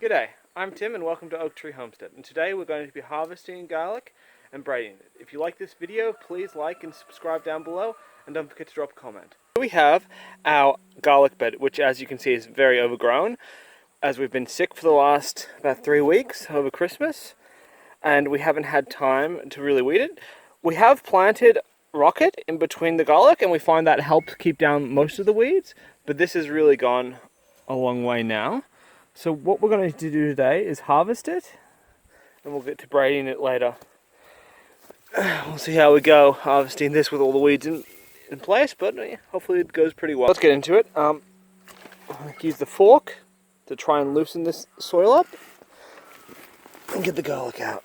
G'day, I'm Tim and welcome to Oaktree Homestead, and today we're going to be harvesting garlic and braiding it. If you like this video, please like and subscribe down below, and don't forget to drop a comment. Here we have our garlic bed, which as you can see is very overgrown, as we've been sick for the last about 3 weeks over Christmas, and we haven't had time to really weed it. We have planted rocket in between the garlic, and we find that helps keep down most of the weeds, but this has really gone a long way now. So what we're going to do today is harvest it, and we'll get to braiding it later. We'll see how we go harvesting this with all the weeds in place, but hopefully it goes pretty well. Let's get into it. Use the fork to try and loosen this soil up and get the garlic out.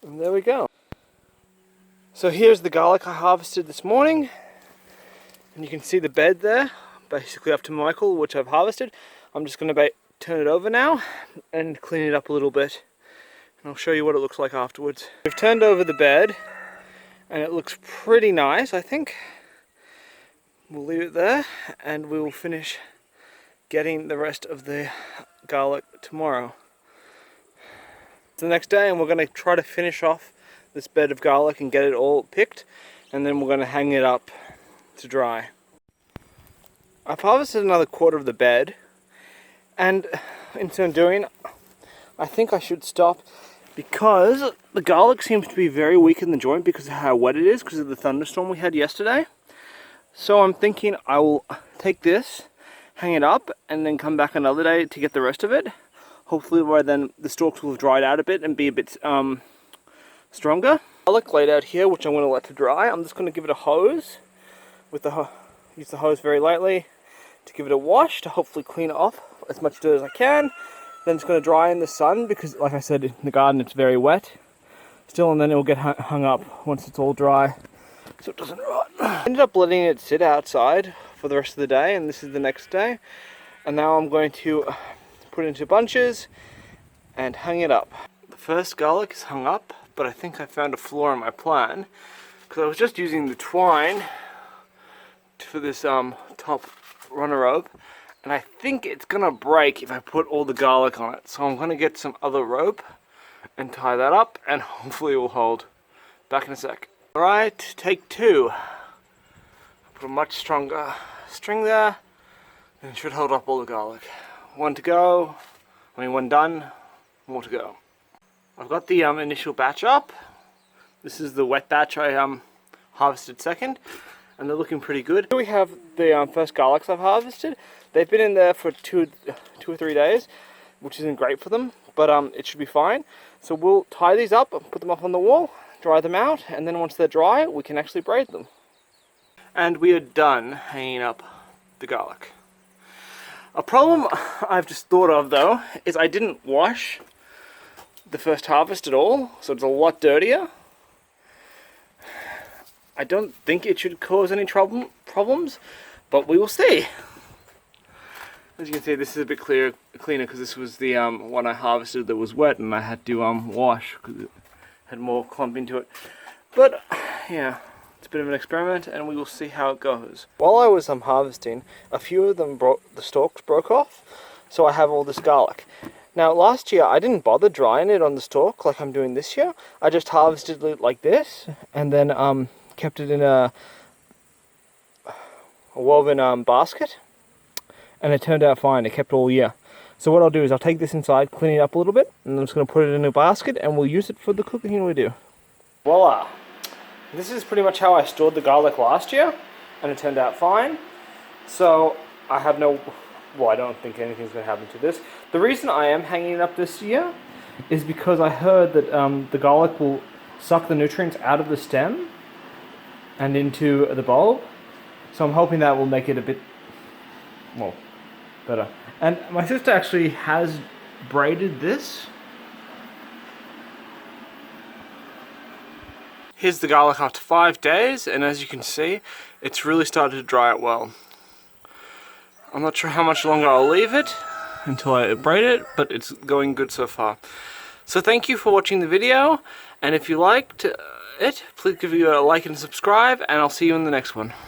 And there we go. So here's the garlic I harvested this morning, and you can see the bed there, basically up to Michael, which I've harvested. I'm just going to turn it over now and clean it up a little bit, and I'll show you what it looks like afterwards. We've turned over the bed, and it looks pretty nice, I think. We'll leave it there, and we will finish getting the rest of the garlic tomorrow. It's the next day, and we're going to try to finish off this bed of garlic and get it all picked, and then we're going to hang it up to dry. I've harvested another quarter of the bed, and in so doing I think I should stop because the garlic seems to be very weak in the joint because of how wet it is, because of the thunderstorm we had yesterday. So I'm thinking I will take this, hang it up, and then come back another day to get the rest of it. Hopefully by then the stalks will have dried out a bit and be a bit stronger. Garlic laid out here, which I'm going to let to dry. I'm just going to give it a hose with use the hose very lightly to give it a wash to hopefully clean it off as much dirt as I can. Then it's going to dry in the sun because, like I said, in the garden it's very wet still, and then it will get hung up once it's all dry so it doesn't rot. I ended up letting it sit outside for the rest of the day, and this is the next day, and now I'm going to put it into bunches and hang it up. The first garlic is hung up, but I think I found a flaw in my plan because I was just using the twine for this top runner rope, and I think it's gonna break if I put all the garlic on it. So I'm gonna get some other rope and tie that up, and hopefully it will hold. Back in a sec. Alright, take two. Put a much stronger string there, and it should hold up all the garlic. One done, more to go. I've got the initial batch up. This is the wet batch I harvested second, and they're looking pretty good. Here we have the first garlics I've harvested. They've been in there for two or 3 days, which isn't great for them, but it should be fine. So we'll tie these up, put them up on the wall, dry them out, and then once they're dry, we can actually braid them. And we are done hanging up the garlic. A problem I've just thought of though is I didn't wash the first harvest at all, so it's a lot dirtier. I don't think it should cause any problems, but we will see. As you can see, this is a bit cleaner because this was the one I harvested that was wet, and I had to wash because it had more clumping to it. But yeah, it's a bit of an experiment, and we will see how it goes. While I was harvesting, a few of them the stalks broke off, so I have all this garlic. Now last year I didn't bother drying it on the stalk like I'm doing this year. I just harvested it like this, and then kept it in a woven basket, and it turned out fine. It kept all year. So what I'll do is I'll take this inside, clean it up a little bit, and I'm just going to put it in a basket, and we'll use it for the cooking we do. Voila! This is pretty much how I stored the garlic last year, and it turned out fine. So I have I don't think anything's going to happen to this. The reason I am hanging it up this year is because I heard that the garlic will suck the nutrients out of the stem and into the bulb. So I'm hoping that will make it a bit, better. And my sister actually has braided this. Here's the garlic after 5 days, and as you can see, it's really started to dry out well. I'm not sure how much longer I'll leave it until I braid it, but it's going good so far. So thank you for watching the video, and if you liked, it. Please give you a like and subscribe, and I'll see you in the next one.